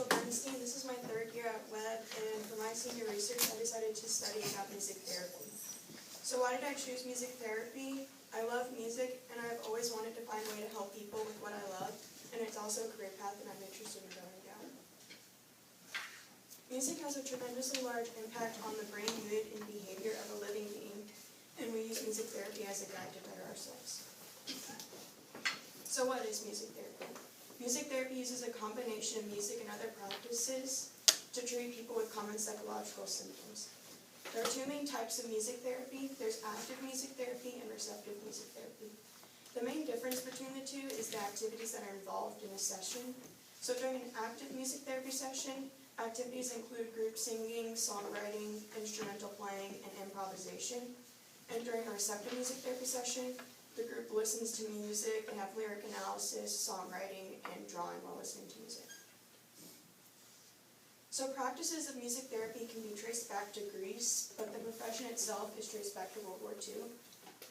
Rachel Bernstein. This is my third year at Webb, and for my senior research, I decided to study about music therapy. So why did I choose music therapy? I love music, and I've always wanted to find a way to help people with what I love, and it's also a career path that I'm interested in going down. Music has a tremendously large impact on the brain, mood, and behavior of a living being, and we use music therapy as a guide to better ourselves. So what is music therapy? Music therapy uses a combination of music and other practices to treat people with common psychological symptoms. There are two main types of music therapy. There's active music therapy and receptive music therapy. The main difference between the two is the activities that are involved in a session. So during an active music therapy session, activities include group singing, songwriting, instrumental playing, and improvisation. And during a receptive music therapy session, the group listens to music and have lyric analysis, songwriting, and drawing while listening to music. So practices of music therapy can be traced back to Greece, but the profession itself is traced back to World War II.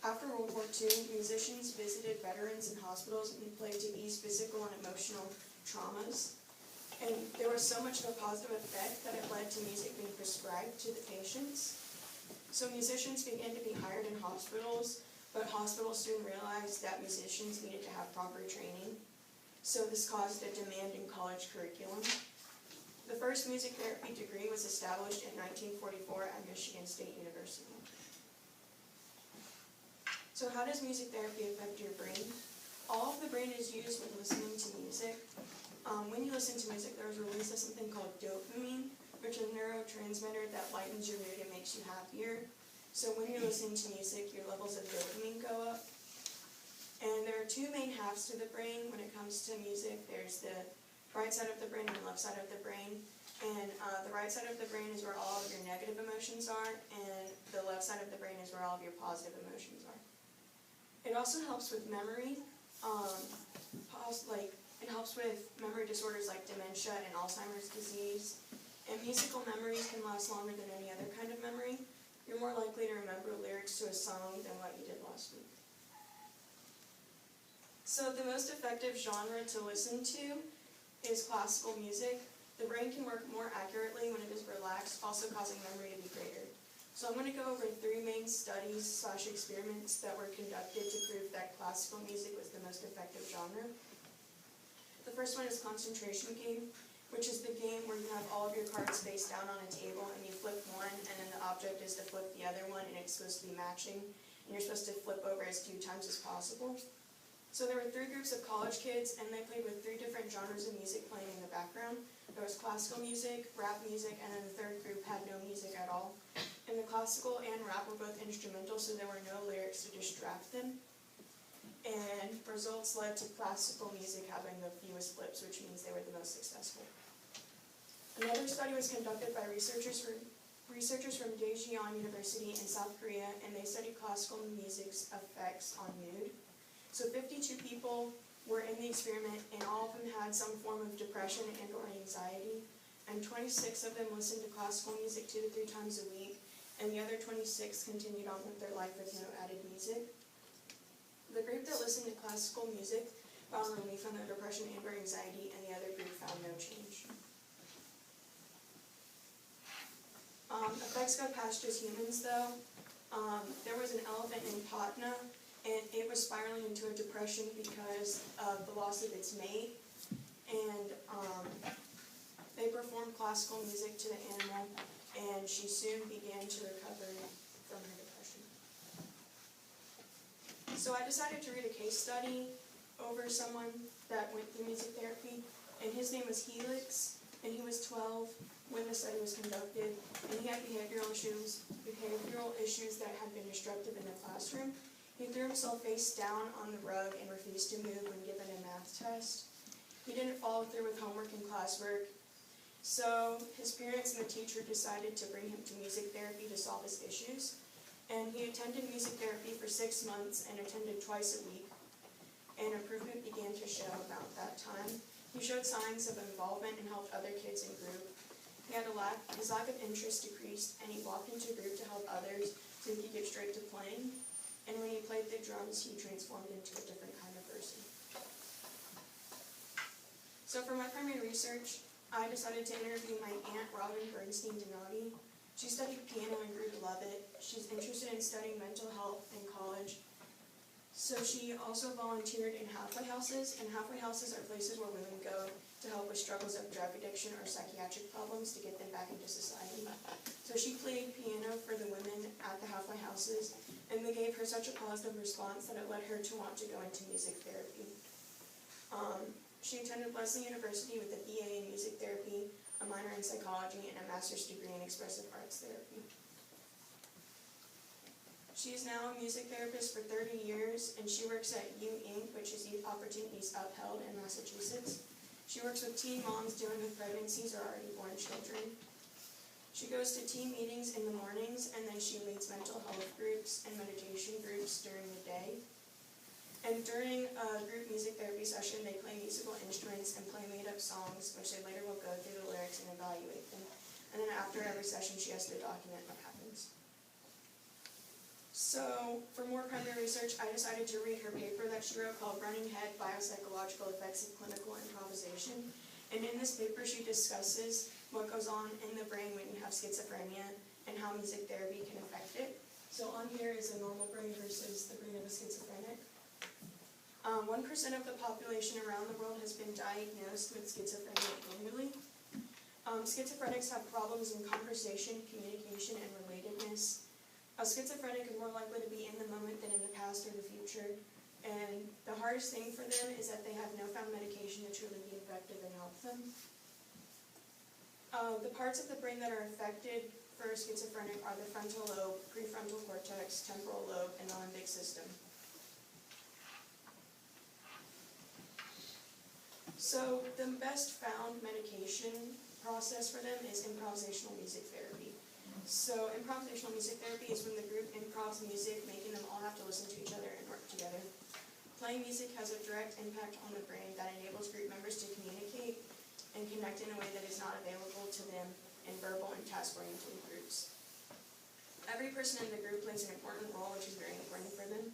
After World War II, musicians visited veterans in hospitals and played to ease physical and emotional traumas. And there was so much of a positive effect that it led to music being prescribed to the patients. So musicians began to be hired in hospitals, but hospitals soon realized that musicians needed to have proper training. So this caused a demand in college curriculum. The first music therapy degree was established in 1944 at Michigan State University. So how does music therapy affect your brain? All of the brain is used when listening to music. When you listen to music, there's a release of something called dopamine, which is a neurotransmitter that lightens your mood and makes you happier. So when you're listening to music, your levels of dopamine go up. And there are two main halves to the brain when it comes to music. There's the right side of the brain and the left side of the brain. And the right side of the brain is where all of your negative emotions are, and the left side of the brain is where all of your positive emotions are. It also helps with memory. It helps with memory disorders like dementia and Alzheimer's disease. And musical memories can last longer than any other kind of memory. You're more likely to remember lyrics to a song than what you did last week. So the most effective genre to listen to is classical music. The brain can work more accurately when it is relaxed, also causing memory to be greater. So I'm going to go over three main studies/experiments that were conducted to prove that classical music was the most effective genre. The first one is concentration game, which is the game where you have all of your cards face down on a table and you flip one, and then the object is to flip the other one, and it's supposed to be matching, and you're supposed to flip over as few times as possible. So there were three groups of college kids, and they played with three different genres of music playing in the background. There was classical music, rap music, and then the third group had no music at all. And the classical and rap were both instrumental, so there were no lyrics to distract them. And results led to classical music having the fewest flips, which means they were the most successful. Another study was conducted by researchers from Daejeon University in South Korea, and they studied classical music's effects on mood. So 52 people were in the experiment, and all of them had some form of depression and or anxiety, and 26 of them listened to classical music 2 to 3 times a week, and the other 26 continued on with their life with no added music. The group that listened to classical music found relief from their depression and or anxiety, and the other group found no change. Effects go past just humans, though. There was an elephant in Patna, and it was spiraling into a depression because of the loss of its mate. And they performed classical music to the animal, and she soon began to recover from her depression. So I decided to read a case study over someone that went through music therapy, and his name was Helix, and he was 12 when the study was conducted, and he had behavioral issues that had been disruptive in the classroom. He threw himself face down on the rug and refused to move when given a math test. He didn't follow through with homework and classwork, so his parents and the teacher decided to bring him to music therapy to solve his issues. And he attended music therapy for 6 months and attended twice a week, and improvement began to show about that time. He showed signs of involvement and helped other kids in group. His lack of interest decreased, and he walked into a group to help others so he could get straight to playing. And when he played the drums, he transformed into a different kind of person. So for my primary research, I decided to interview my aunt, Robin Bernstein Donati. She studied piano and grew to love it. She's interested in studying mental health in college. So she also volunteered in halfway houses, and halfway houses are places where women go to help with struggles of drug addiction or psychiatric problems to get them back into society. So she played piano for the women at the halfway houses, and they gave her such a positive response that it led her to want to go into music therapy. She attended Lesley University with a BA in music therapy, a minor in psychology, and a master's degree in expressive arts therapy. She is now a music therapist for 30 years, and she works at U Inc., which is Youth Opportunities Upheld in Massachusetts. She works with teen moms dealing with pregnancies or already born children. She goes to team meetings in the mornings, and then she leads mental health groups and meditation groups during the day. And during a group music therapy session, they play musical instruments and play made-up songs, which they later will go through the lyrics and evaluate them. And then after every session, she has to document what happens. So, for more primary research, I decided to read her paper that she wrote called Running Head, Biopsychological Effects of Clinical Improvisation. And in this paper, she discusses what goes on in the brain when you have schizophrenia and how music therapy can affect it. So on here is a normal brain versus the brain of a schizophrenic. 1% of the population around the world has been diagnosed with schizophrenia annually. Schizophrenics have problems in conversation, communication, and relatedness. A schizophrenic is more likely to be in the moment than in the past or the future. And the hardest thing for them is that they have no found medication to truly be effective and help them. The parts of the brain that are affected for a schizophrenic are the frontal lobe, prefrontal cortex, temporal lobe, and the limbic system. So the best found medication process for them is improvisational music therapy. So improvisational music therapy is when the group improvs music, making them all have to listen to each other and work together. Playing music has a direct impact on the brain that enables group members to communicate and connect in a way that is not available to them in verbal and task-oriented groups. Every person in the group plays an important role, which is very important for them.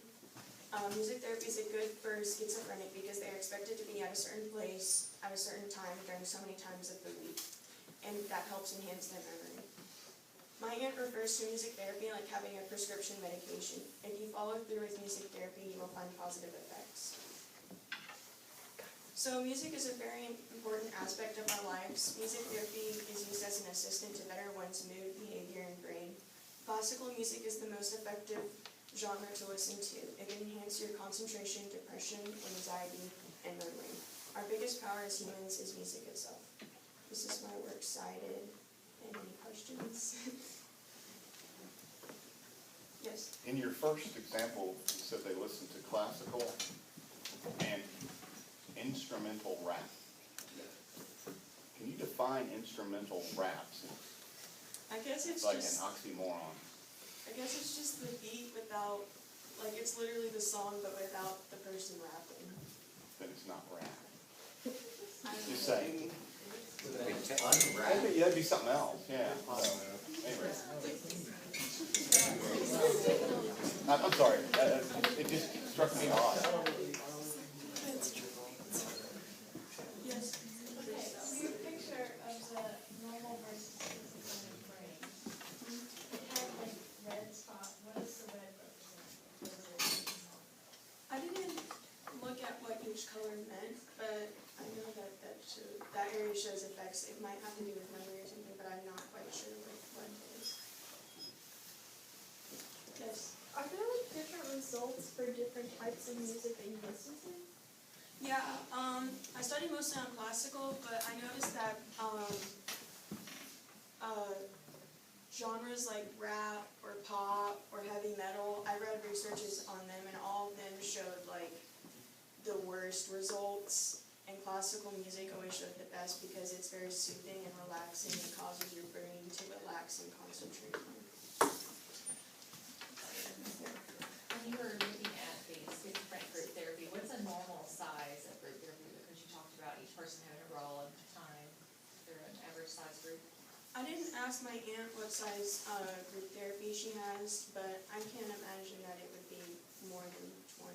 Music therapy is good for schizophrenic because they are expected to be at a certain place at a certain time during so many times of the week, and that helps enhance their memory. My aunt refers to music therapy like having a prescription medication. If you follow through with music therapy, you will find positive effects. So music is a very important aspect of our lives. Music therapy is used as an assistant to better one's mood, behavior, and brain. Classical music is the most effective genre to listen to. It can enhance your concentration, depression, anxiety, and memory. Our biggest power as humans is music itself. This is my works cited. Any questions? Yes? In your first example, you said they listened to classical and instrumental rap. Can you define instrumental raps? I guess it's like just an oxymoron. I guess it's just the beat without, like it's literally the song but without the person rapping. Then it's not rap. I don't Just know. saying. Unwrapped. That'd be something else, yeah. So, anyway. I'm sorry, it just struck me odd. Yes? Okay, so your picture of the normal versus schizophrenic brain, it had like red spot. What does the red represent? I didn't look at what each color meant, but I know that that area shows effects. It might have to do with memory or something, but I'm not quite sure what it is. Yes? Are there like different results for different types of music that you listen to? Yeah, I study mostly on classical, but I noticed that genres like rap or pop or heavy metal, I read researches on them and all of them showed like the worst results, and classical music always showed the best because it's very soothing and relaxing and causes your brain to relax and concentrate. When you were looking at the schizophrenic group therapy, what's a normal size of group therapy? Because you talked about each person having a role and time. Is there an average size group? I didn't ask my aunt what size group therapy she has, but I can't imagine that it would be more than 20.